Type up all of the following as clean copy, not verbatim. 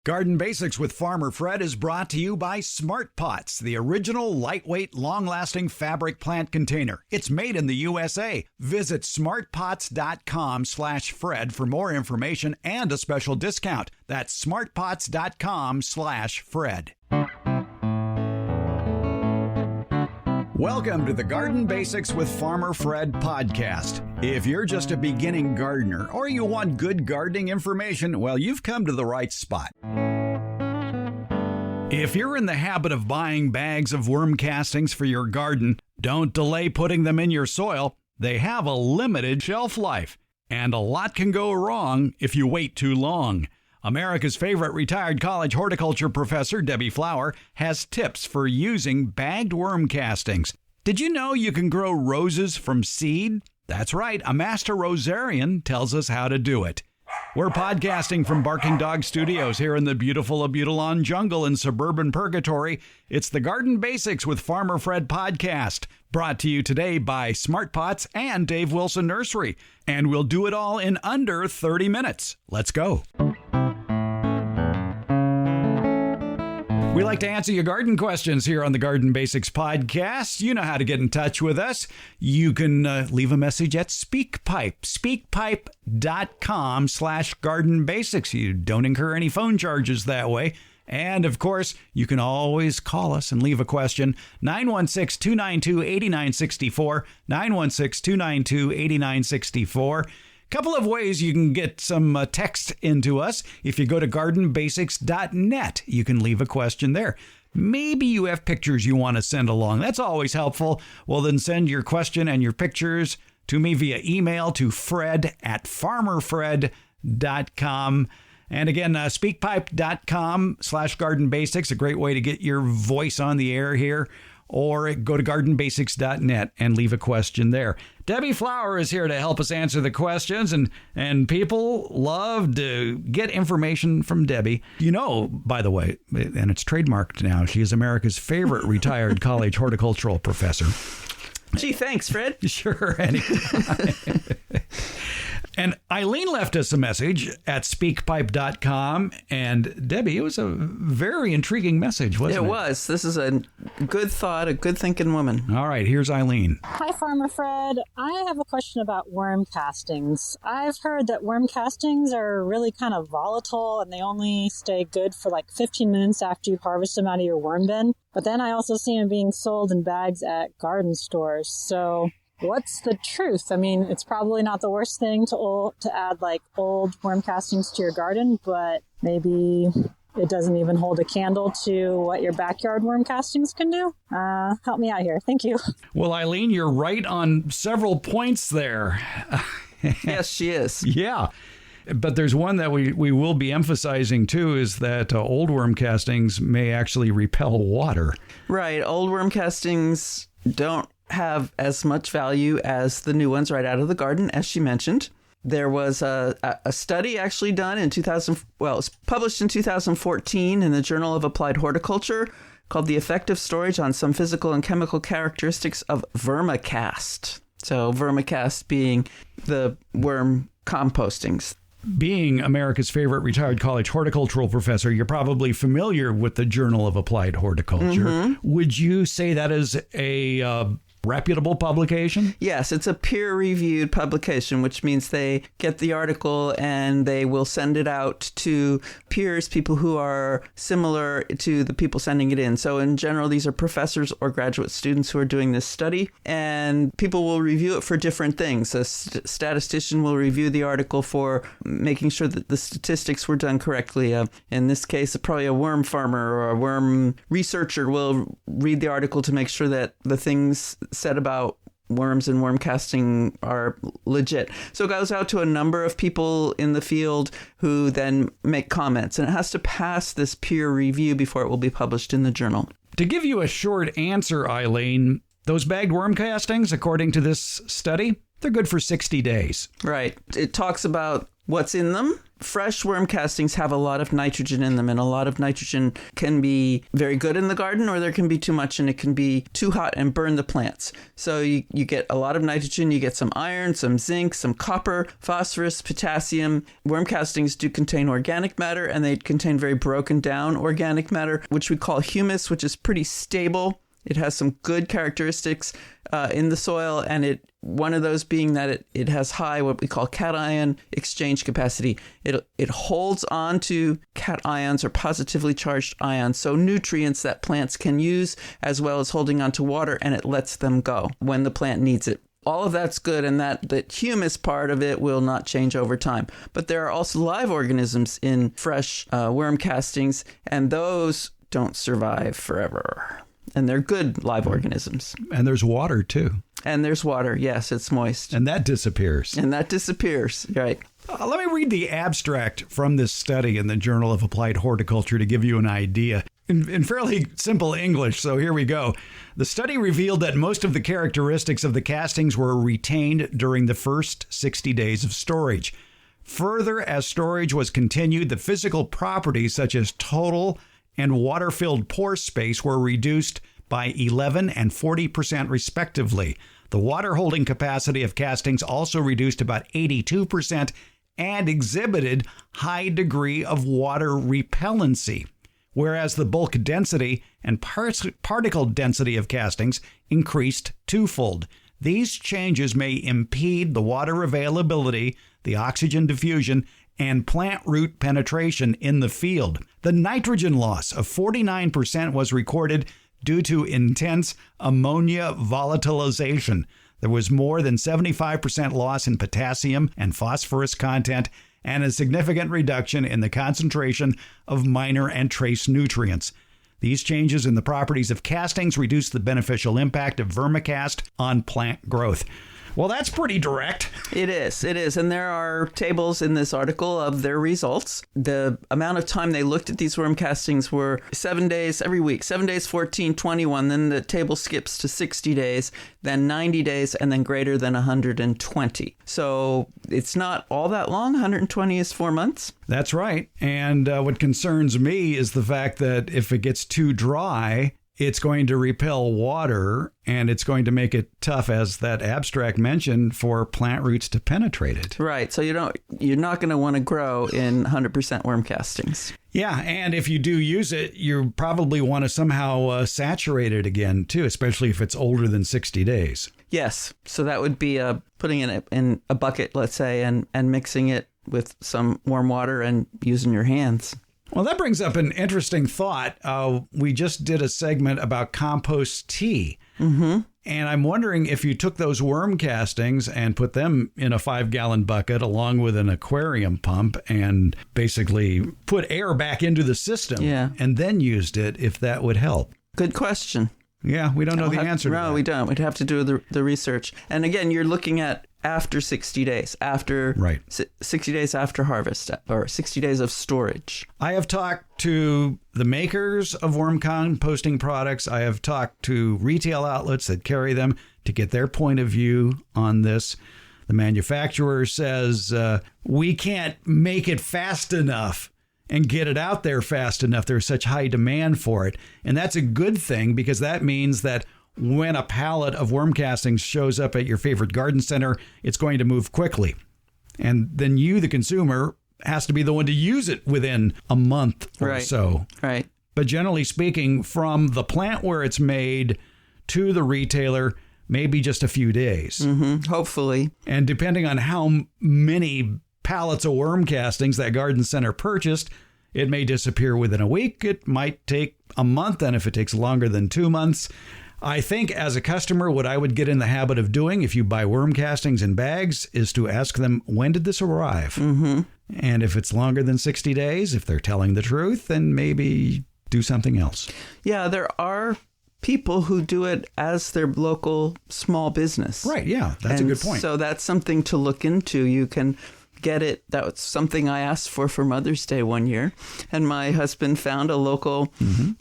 Garden Basics with Farmer Fred is brought to you by Smart Pots, the original lightweight, long-lasting fabric plant container. It's made in the USA. Visit smartpots.com/Fred for more information and a special discount. That's smartpots.com/Fred. Welcome to the Garden Basics with Farmer Fred podcast. If you're just a beginning gardener or you want good gardening information, well, you've come to the right spot. If you're in the habit of buying bags of worm castings for your garden, don't delay putting them in your soil. They have a limited shelf life, and a lot can go wrong if you wait too long. America's favorite retired college horticulture professor, Debbie Flower, has tips for using bagged worm castings. Did you know you can grow roses from seed? That's right, a Master Rosarian tells us how to do it. We're podcasting from Barking Dog Studios here in the beautiful Abutilon jungle in suburban Purgatory. It's the Garden Basics with Farmer Fred podcast, brought to you today by Smart Pots and Dave Wilson Nursery. And we'll do it all in under 30 minutes. Let's go. We like to answer your garden questions here on the Garden Basics podcast. You know how to get in touch with us. You can leave a message at SpeakPipe, speakpipe.com/Garden Basics. You don't incur any phone charges that way. And, of course, you can always call us and leave a question. 916-292-8964, 916-292-8964. Couple of ways you can get some text into us. If you go to gardenbasics.net, you can leave a question there. Maybe you have pictures you want to send along. That's always helpful. Well, then send your question and your pictures to me via email to fred@farmerfred.com. And again, speakpipe.com/Garden Basics, a great way to get your voice on the air here. Or go to gardenbasics.net and leave a question there. Debbie Flower is here to help us answer the questions, and people love to get information from Debbie. You know, by the way, and it's trademarked now, she is America's favorite retired college horticultural professor. Gee, thanks, Fred. Sure, anytime. And Eileen left us a message at speakpipe.com. And Debbie, it was a very intriguing message, wasn't it? It was. This is a good thought, a good thinking woman. All right, here's Eileen. Hi, Farmer Fred. I have a question about worm castings. I've heard that worm castings are really kind of volatile and they only stay good for like 15 minutes after you harvest them out of your worm bin. But then I also see them being sold in bags at garden stores. So what's the truth? I mean, it's probably not the worst thing to add like old worm castings to your garden, but maybe it doesn't even hold a candle to what your backyard worm castings can do. Help me out here. Thank you. Well, Eileen, you're right on several points there. Yes, she is. Yeah. But there's one that we will be emphasizing, too, is that old worm castings may actually repel water. Right. Old worm castings don't have as much value as the new ones right out of the garden, as she mentioned. There was a study actually done in it was published in 2014 in the Journal of Applied Horticulture called The Effective Storage on Some Physical and Chemical Characteristics of Vermicast. So vermicast being the worm compostings. Being America's favorite retired college horticultural professor, you're probably familiar with the Journal of Applied Horticulture. Mm-hmm. Would you say that is a reputable publication? Yes, it's a peer-reviewed publication, which means they get the article and they will send it out to peers, people who are similar to the people sending it in. So in general, these are professors or graduate students who are doing this study, and people will review it for different things. A statistician will review the article for making sure that the statistics were done correctly. In this case, probably a worm farmer or a worm researcher will read the article to make sure that the things said about worms and worm casting are legit. So it goes out to a number of people in the field who then make comments, and it has to pass this peer review before it will be published in the journal. To give you a short answer, Eileen, those bagged worm castings, according to this study, they're good for 60 days. Right. It talks about what's in them, fresh worm castings have a lot of nitrogen in them, and a lot of nitrogen can be very good in the garden, or there can be too much and it can be too hot and burn the plants. So you get a lot of nitrogen, you get some iron, some zinc, some copper, phosphorus, potassium. Worm castings do contain organic matter, and they contain very broken down organic matter, which we call humus, which is pretty stable. It has some good characteristics in the soil, and one of those being that it has high what we call cation exchange capacity. It holds on to cations or positively charged ions, so nutrients that plants can use, as well as holding on to water, and it lets them go when the plant needs it. All of that's good, and that humus part of it will not change over time. But there are also live organisms in fresh worm castings, and those don't survive forever. And they're good live organisms. And there's water, too. And there's water. Yes, it's moist. And that disappears. Right. Let me read the abstract from this study in the Journal of Applied Horticulture to give you an idea. In fairly simple English, so here we go. The study revealed that most of the characteristics of the castings were retained during the first 60 days of storage. Further, as storage was continued, the physical properties such as total and water-filled pore space were reduced by 11 and 40% respectively. The water-holding capacity of castings also reduced about 82% and exhibited high degree of water repellency, whereas the bulk density and particle density of castings increased twofold. These changes may impede the water availability, the oxygen diffusion, and plant root penetration in the field. The nitrogen loss of 49% was recorded due to intense ammonia volatilization. There was more than 75% loss in potassium and phosphorus content, and a significant reduction in the concentration of minor and trace nutrients. These changes in the properties of castings reduce the beneficial impact of vermicast on plant growth. Well, that's pretty direct. It is. And there are tables in this article of their results. The amount of time they looked at these worm castings were 7 days every week, 7 days, 14, 21. Then the table skips to 60 days, then 90 days, and then greater than 120. So it's not all that long. 120 is 4 months. That's right. And what concerns me is the fact that if it gets too dry, it's going to repel water, and it's going to make it tough, as that abstract mentioned, for plant roots to penetrate it. Right. So you're not going to want to grow in 100% worm castings. Yeah, and if you do use it, you probably want to somehow saturate it again, too, especially if it's older than 60 days. Yes. So that would be putting it in a bucket, let's say, and mixing it with some warm water and using your hands. Well, that brings up an interesting thought. We just did a segment about compost tea. Mm-hmm. And I'm wondering if you took those worm castings and put them in a 5-gallon bucket along with an aquarium pump and basically put air back into the system and then used it, if that would help. Good question. Yeah, we don't know the answer to that. No, we don't. We'd have to do the research. And again, you're looking at after 60 days, 60 days after harvest, or 60 days of storage. I have talked to the makers of worm composting products. I have talked to retail outlets that carry them to get their point of view on this. The manufacturer says, we can't make it fast enough and get it out there fast enough. There's such high demand for it. And that's a good thing, because that means that when a pallet of worm castings shows up at your favorite garden center, it's going to move quickly. And then you, the consumer, has to be the one to use it within a month or so. Right. But generally speaking, from the plant where it's made to the retailer, maybe just a few days. Mm-hmm. Hopefully. And depending on how many pallets of worm castings that garden center purchased, it may disappear within a week. It might take a month. And if it takes longer than 2 months, I think as a customer, what I would get in the habit of doing if you buy worm castings in bags is to ask them, when did this arrive? Mm-hmm. And if it's longer than 60 days, if they're telling the truth, then maybe do something else. Yeah, there are people who do it as their local small business. Right, yeah, that's a good point. So that's something to look into. You can get it. That was something I asked for Mother's Day one year. And my husband found a local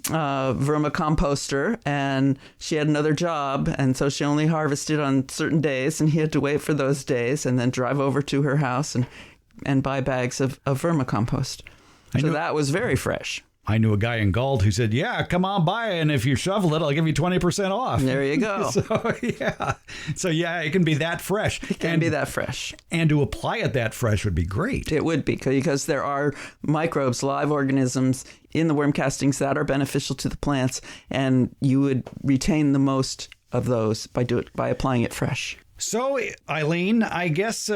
vermicomposter, and she had another job. And so she only harvested on certain days, and he had to wait for those days and then drive over to her house and and buy bags of vermicompost. So that was very fresh. I knew a guy in Galt who said, yeah, come on by, and if you shovel it, I'll give you 20% off. There you go. So, it can be that fresh. It can be that fresh. And to apply it that fresh would be great. It would be, because there are microbes, live organisms in the worm castings that are beneficial to the plants, and you would retain the most of those by applying it fresh. So, Eileen, I guess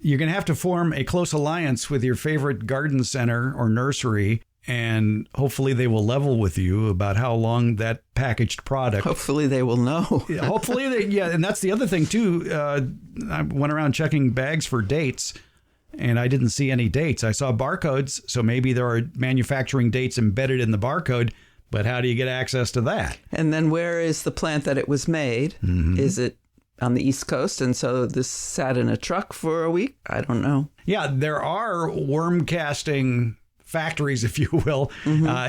you're going to have to form a close alliance with your favorite garden center or nursery, and hopefully they will level with you about how long that packaged product. Hopefully they will know. Hopefully, and that's the other thing, too. I went around checking bags for dates, and I didn't see any dates. I saw barcodes, so maybe there are manufacturing dates embedded in the barcode, but how do you get access to that? And then where is the plant that it was made? Mm-hmm. Is it on the East Coast, and so this sat in a truck for a week? I don't know. Yeah, there are worm casting factories, if you will,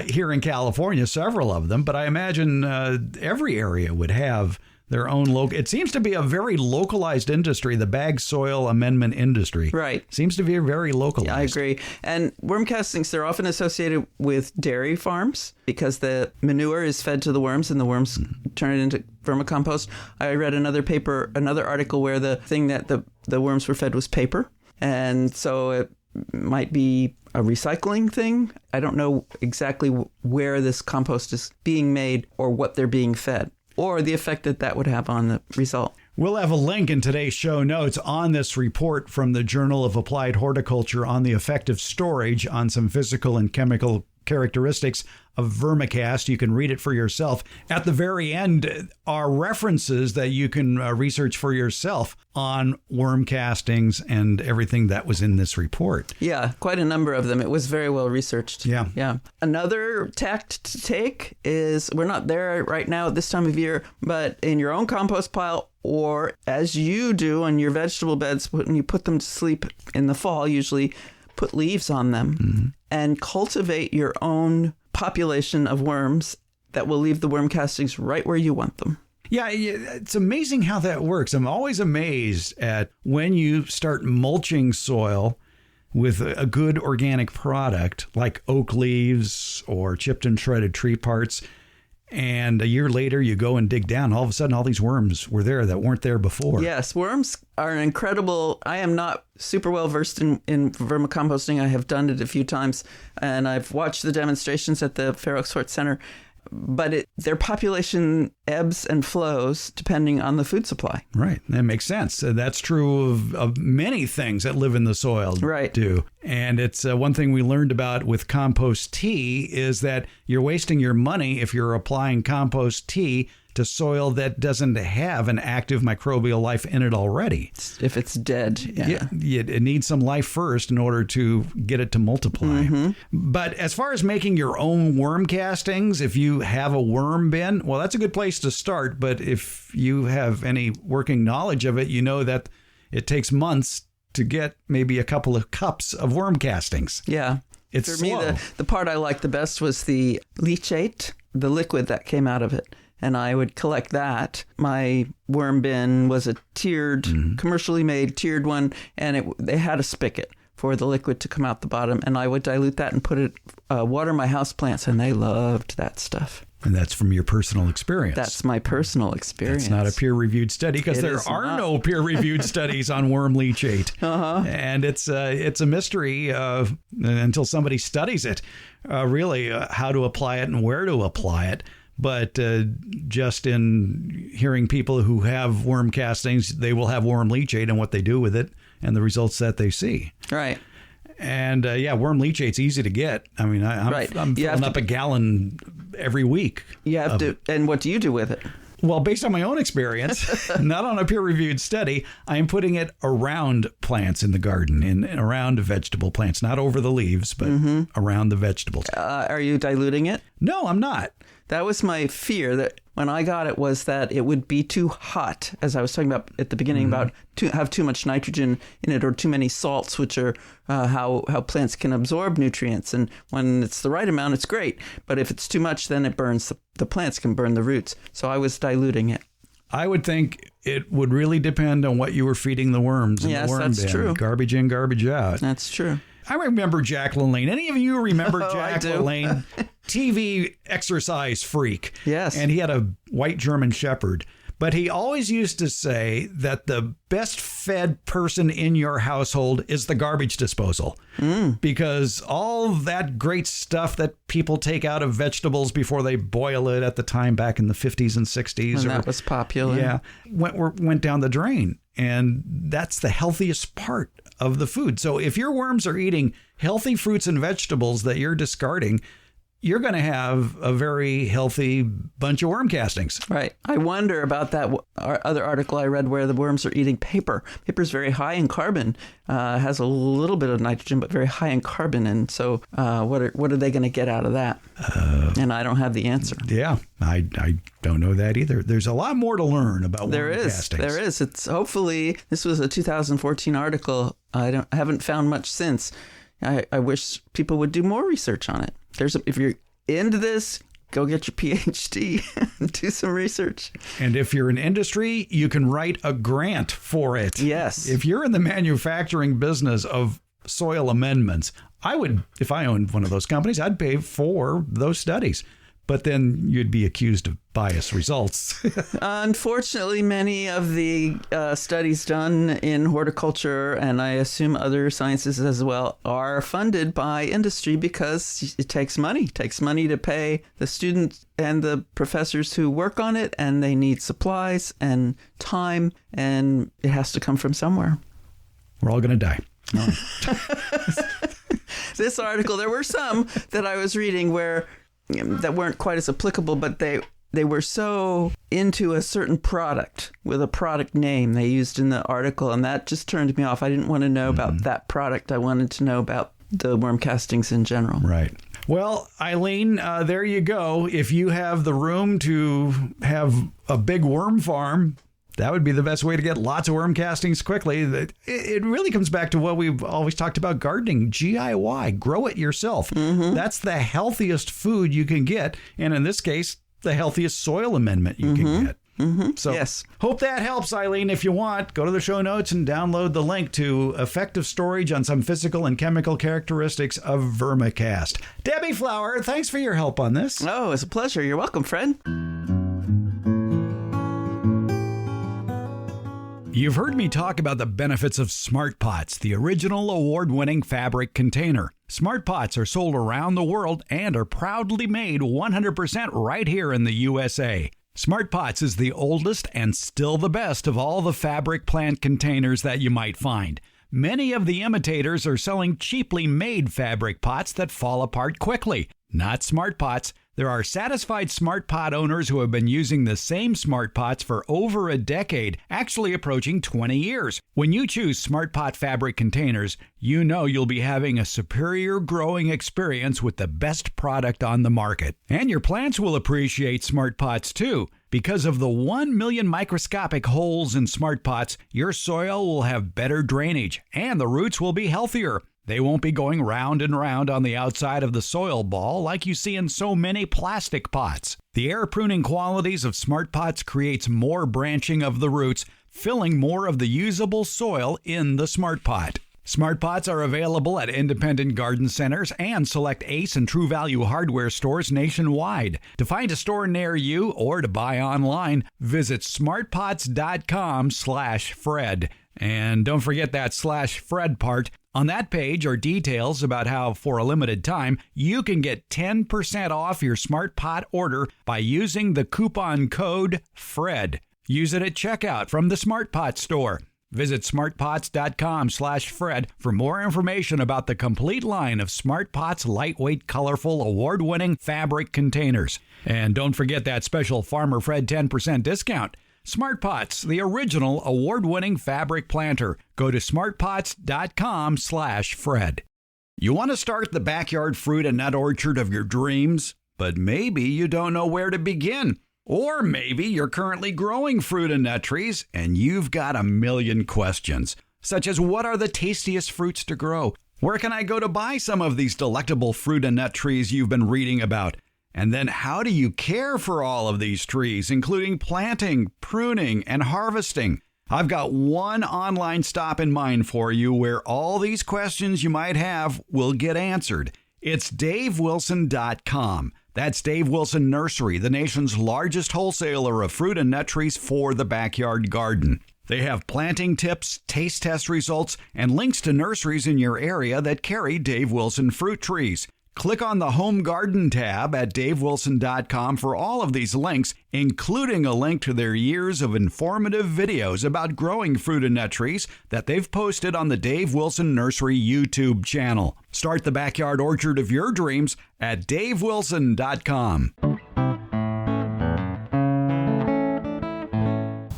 here in California, several of them, but I imagine every area would have their own local. It seems to be a very localized industry, the bag soil amendment industry. Right. Seems to be very localized. Yeah, I agree. And worm castings, they're often associated with dairy farms because the manure is fed to the worms and the worms turn it into vermicompost. I read another article where the thing that the worms were fed was paper. And so it might be a recycling thing. I don't know exactly where this compost is being made or what they're being fed, or the effect that would have on the result. We'll have a link in today's show notes on this report from the Journal of Applied Horticulture on the effect of storage on some physical and chemical characteristics of vermicast. You can read it for yourself. At the very end are references that you can research for yourself on worm castings and everything that was in this report. Yeah, quite a number of them. It was very well researched. Yeah. Another tact to take is, we're not there right now at this time of year, but in your own compost pile, or as you do on your vegetable beds, when you put them to sleep in the fall, usually put leaves on them and cultivate your own population of worms that will leave the worm castings right where you want them. Yeah, it's amazing how that works. I'm always amazed at when you start mulching soil with a good organic product like oak leaves or chipped and shredded tree parts, and a year later you go and dig down, all of a sudden all these worms were there that weren't there before. Yes, worms are an incredible. I am not super well versed in vermicomposting. I have done it a few times, and I've watched the demonstrations at the Fair Oaks Hort Center. But their population ebbs and flows depending on the food supply. Right. That makes sense. That's true of many things that live in the soil. Right. Too. And it's one thing we learned about with compost tea is that you're wasting your money if you're applying compost tea to soil that doesn't have an active microbial life in it already. If it's dead. Yeah. It needs some life first in order to get it to multiply. Mm-hmm. But as far as making your own worm castings, if you have a worm bin, well, that's a good place to start. But if you have any working knowledge of it, you know that it takes months to get maybe a couple of cups of worm castings. Yeah. It's For slow. me, the part I liked the best was the leachate, the liquid that came out of it. And I would collect that. My worm bin was a tiered, commercially made tiered one, and they had a spigot for the liquid to come out the bottom. And I would dilute that and put it, water my houseplants, and they loved that stuff. And that's from your personal experience. That's my personal experience. It's not a peer-reviewed study because there are no peer-reviewed studies on worm leachate. And it's a mystery until somebody studies it, really, how to apply it and where to apply it. But just in hearing people who have worm castings, they will have worm leachate and what they do with it and the results that they see. Right. And worm leachate's easy to get. I mean, I'm filling up a gallon every week. You have to. And what do you do with it? Well, based on my own experience, not on a peer-reviewed study, I am putting it around plants in the garden, around vegetable plants, not over the leaves, but around the vegetables. Are you diluting it? No, I'm not. That was my fear, that when I got it, was that it would be too hot, as I was talking about at the beginning, about have too much nitrogen in it or too many salts, which are how plants can absorb nutrients. And when it's the right amount, it's great. But if it's too much, then it burns. The plants can burn the roots. So I was diluting it. I would think it would really depend on what you were feeding the worms in the worm bin. That's true. Garbage in, garbage out. That's true. I remember Jack LaLanne. Any of you remember Jack I do. LaLanne? TV exercise freak. Yes. And he had a white German Shepherd. But he always used to say that the best fed person in your household is the garbage disposal. Because all that great stuff that people take out of vegetables before they boil it at the time back in the 50s and 60s. When that was popular. Yeah. Went down the drain. And that's the healthiest part of the food. So if your worms are eating healthy fruits and vegetables that you're discarding, you're going to have a very healthy bunch of worm castings. Right. I wonder about that other article I read where the worms are eating paper. Paper is very high in carbon, has a little bit of nitrogen, but very high in carbon. And so what are they going to get out of that? And I don't have the answer. Yeah, I don't know that either. There's a lot more to learn about worm castings. There is. It's hopefully, this was a 2014 article. I haven't found much since. I wish people would do more research on it. If you're into this, go get your PhD and do some research. And if you're in industry, you can write a grant for it. Yes. If you're in the manufacturing business of soil amendments, I would, if I owned one of those companies, I'd pay for those studies. But then you'd be accused of biased results. Unfortunately, many of the studies done in horticulture, and I assume other sciences as well, are funded by industry because it takes money. It takes money to pay the students and the professors who work on it, and they need supplies and time, and it has to come from somewhere. We're all going to die. No. This article, there were some that I was reading where that weren't quite as applicable, but they were so into a certain product with a product name they used in the article, and that just turned me off. I didn't want to know about that product. I wanted to know about the worm castings in general. Right. Well, Eileen, there you go. If you have the room to have a big worm farm, that would be the best way to get lots of worm castings quickly. It really comes back to what we've always talked about gardening, DIY, grow it yourself. That's the healthiest food you can get. And in this case, the healthiest soil amendment you can get. So yes. Hope that helps, Eileen. If you want, go to the show notes and download the link to effective storage on some physical and chemical characteristics of vermicast. Debbie Flower, thanks for your help on this. Oh, it's a pleasure. You're welcome, Fred. You've heard me talk about the benefits of Smart Pots, the original award-winning fabric container. Smart Pots are sold around the world and are proudly made 100% right here in the USA. Smart Pots is the oldest and still the best of all the fabric plant containers that you might find. Many of the imitators are selling cheaply made fabric pots that fall apart quickly. Not Smart Pots. There are satisfied Smart Pot owners who have been using the same Smart Pots for over a decade, actually approaching 20 years. When you choose Smart Pot fabric containers, you know you'll be having a superior growing experience with the best product on the market. And your plants will appreciate Smart Pots too. Because of the 1 million microscopic holes in Smart Pots, your soil will have better drainage and the roots will be healthier. They won't be going round and round on the outside of the soil ball like you see in so many plastic pots. The air pruning qualities of Smart Pots creates more branching of the roots, filling more of the usable soil in the Smart Pot. Smart Pots are available at independent garden centers and select Ace and True Value hardware stores nationwide. To find a store near you or to buy online, visit smartpots.com/Fred. And don't forget that /Fred part. On that page are details about how, for a limited time, you can get 10% off your Smart Pot order by using the coupon code FRED. Use it at checkout from the Smart Pot store. Visit smartpots.com/Fred for more information about the complete line of Smart Pots lightweight, colorful, award-winning fabric containers. And don't forget that special Farmer Fred 10% discount. Smart Pots, the original award-winning fabric planter. Go to smartpots.com/Fred. You want to start the backyard fruit and nut orchard of your dreams, but maybe you don't know where to begin. Or maybe you're currently growing fruit and nut trees and you've got a million questions, such as what are the tastiest fruits to grow? Where can I go to buy some of these delectable fruit and nut trees you've been reading about? And then how do you care for all of these trees, including planting, pruning, and harvesting? I've got one online stop in mind for you where all these questions you might have will get answered. It's DaveWilson.com. That's Dave Wilson Nursery, the nation's largest wholesaler of fruit and nut trees for the backyard garden. They have planting tips, taste test results, and links to nurseries in your area that carry Dave Wilson fruit trees. Click on the Home Garden tab at DaveWilson.com for all of these links, including a link to their years of informative videos about growing fruit and nut trees that they've posted on the Dave Wilson Nursery YouTube channel. Start the backyard orchard of your dreams at DaveWilson.com.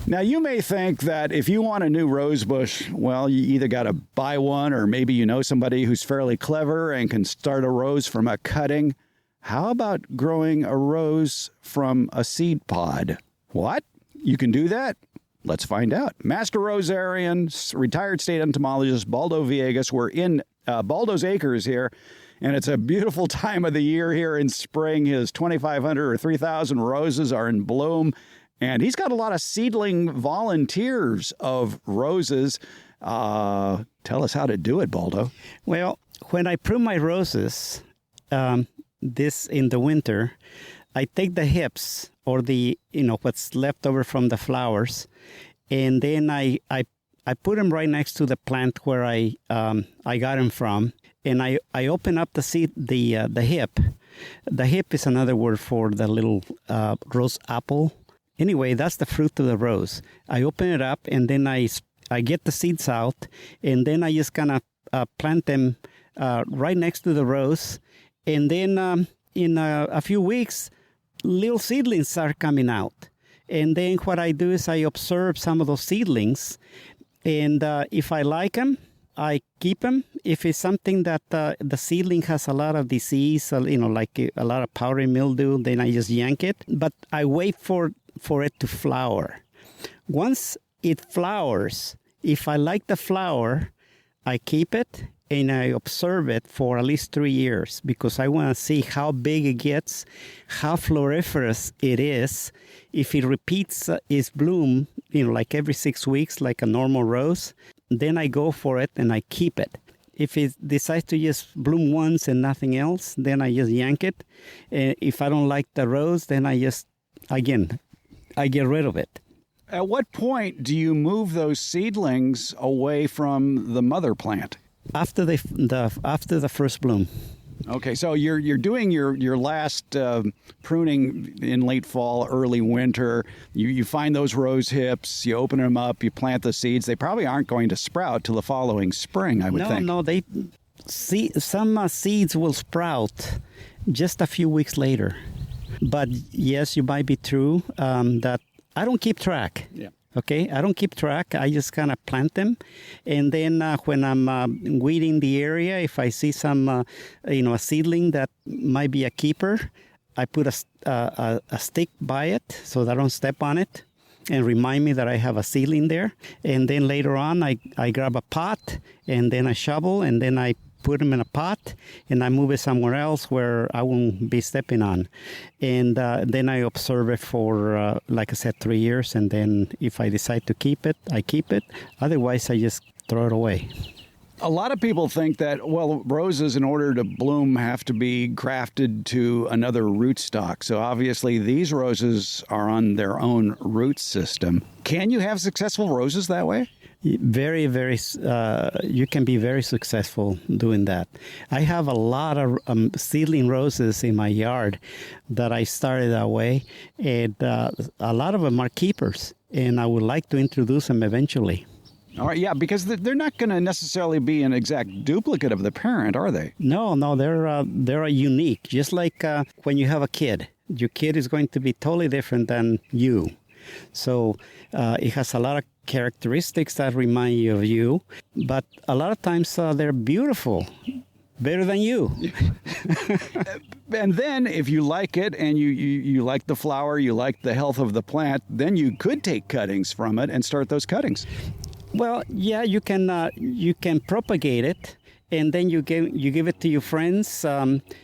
Now, you may think that if you want a new rose bush, well, you either got to buy one or maybe you know somebody who's fairly clever and can start a rose from a cutting. How about growing a rose from a seed pod? What? You can do that? Let's find out. Master Rosarian, retired state entomologist Baldo Villegas. We're in Baldo's Acres here, and it's a beautiful time of the year here in spring. His 2,500 or 3,000 roses are in bloom. And he's got a lot of seedling volunteers of roses. Tell us how to do it, Baldo. Well, when I prune my roses, this in the winter, I take the hips or what's left over from the flowers, and then I put them right next to the plant where I got them from, and I open up the hip. The hip is another word for the little rose apple. Anyway, that's the fruit of the rose. I open it up, and then I get the seeds out, and then I just kind of plant them right next to the rose. And then in a few weeks, little seedlings start coming out. And then what I do is I observe some of those seedlings, and if I like them, I keep them. If it's something that the seedling has a lot of disease, like a lot of powdery mildew, then I just yank it. But I wait for it to flower. Once it flowers, if I like the flower, I keep it and I observe it for at least 3 years because I want to see how big it gets, how floriferous it is. If it repeats its bloom, like every 6 weeks, like a normal rose, then I go for it and I keep it. If it decides to just bloom once and nothing else, then I just yank it. If I don't like the rose, then I get rid of it. At what point do you move those seedlings away from the mother plant? After the first bloom. Okay, so you're doing your last pruning in late fall, early winter. You find those rose hips, you open them up, you plant the seeds. They probably aren't going to sprout till the following spring, I would think. No, some seeds will sprout just a few weeks later. But yes, you might be true that I don't keep track. Yeah. Okay, I don't keep track. I just kind of plant them, and then when I'm weeding the area, if I see some, a seedling that might be a keeper, I put a stick by it so that I don't step on it, and remind me that I have a seedling there. And then later on, I grab a pot and then a shovel, and then I put them in a pot, and I move it somewhere else where I won't be stepping on. And then I observe it for, like I said, 3 years. And then if I decide to keep it, I keep it. Otherwise, I just throw it away. A lot of people think that, well, roses, in order to bloom, have to be grafted to another rootstock. So obviously, these roses are on their own root system. Can you have successful roses that way? Very, very, you can be very successful doing that. I have a lot of seedling roses in my yard that I started that way, and a lot of them are keepers, and I would like to introduce them eventually. All right, yeah, because they're not going to necessarily be an exact duplicate of the parent, are they? No, they're unique. Just like when you have a kid, your kid is going to be totally different than you. So it has a lot of characteristics that remind you of you, but a lot of times they're beautiful, better than you. And then if you like it and you like the flower, you like the health of the plant, then you could take cuttings from it and start those cuttings. Well, yeah, you can propagate it, and then you give it to your friends.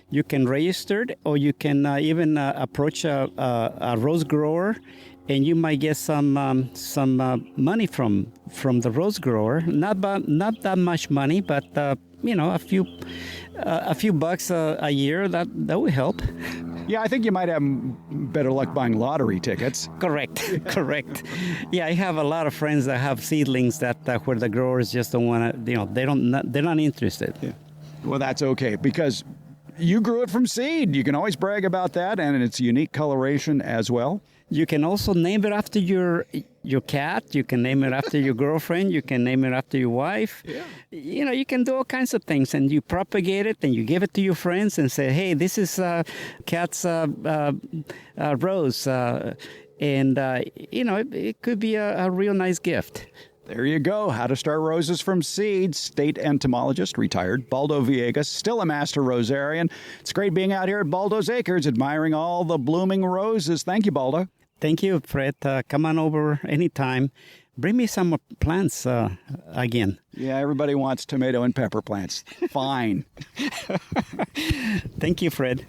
You can register it, or you can even approach a rose grower, and you might get some money from the rose grower. Not that much money, but a few bucks a year that will help. Yeah, I think you might have better luck buying lottery tickets. Correct. Yeah, I have a lot of friends that have seedlings that where the growers just don't want to, they're not interested. Yeah. Well, that's okay, because you grew it from seed. You can always brag about that, and it's unique coloration as well. You can also name it after your cat. You can name it after your girlfriend. You can name it after your wife. Yeah. You can do all kinds of things, and you propagate it, and you give it to your friends and say, hey, this is Cat's rose. It could be a real nice gift. There you go. How to start roses from seeds. State entomologist, retired, Baldo Villegas, still a Master Rosarian. It's great being out here at Baldo's Acres, admiring all the blooming roses. Thank you, Baldo. Thank you, Fred. Come on over anytime. Bring me some plants again. Yeah, everybody wants tomato and pepper plants. Fine. Thank you, Fred.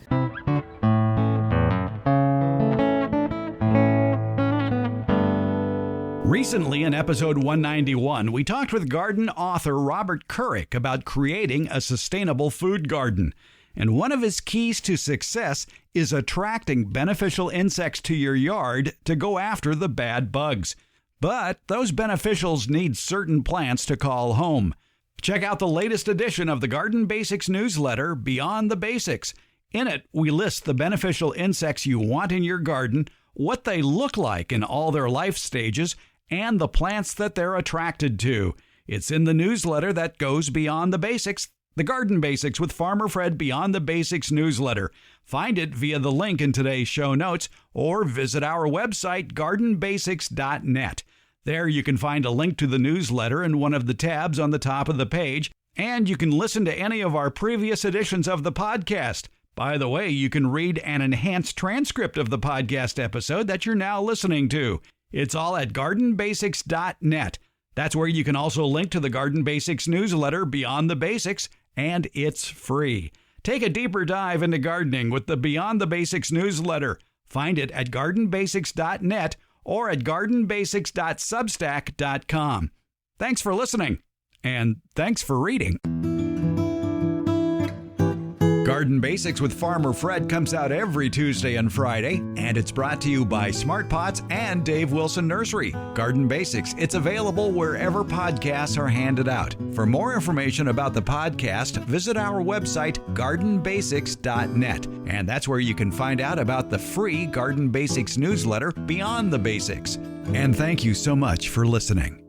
Recently, in episode 191, we talked with garden author Robert Couric about creating a sustainable food garden. And one of his keys to success is attracting beneficial insects to your yard to go after the bad bugs. But those beneficials need certain plants to call home. Check out the latest edition of the Garden Basics newsletter, Beyond the Basics. In it, we list the beneficial insects you want in your garden, what they look like in all their life stages, and the plants that they're attracted to. It's in the newsletter that goes beyond the basics, the Garden Basics with Farmer Fred Beyond the Basics newsletter. Find it via the link in today's show notes or visit our website, gardenbasics.net. There you can find a link to the newsletter in one of the tabs on the top of the page, and you can listen to any of our previous editions of the podcast. By the way, you can read an enhanced transcript of the podcast episode that you're now listening to. It's all at gardenbasics.net. That's where you can also link to the Garden Basics newsletter, Beyond the Basics, and it's free. Take a deeper dive into gardening with the Beyond the Basics newsletter. Find it at gardenbasics.net or at gardenbasics.substack.com. Thanks for listening, and thanks for reading. Garden Basics with Farmer Fred comes out every Tuesday and Friday, and it's brought to you by Smart Pots and Dave Wilson Nursery. Garden Basics, it's available wherever podcasts are handed out. For more information about the podcast, visit our website, gardenbasics.net, and that's where you can find out about the free Garden Basics newsletter, Beyond the Basics. And thank you so much for listening.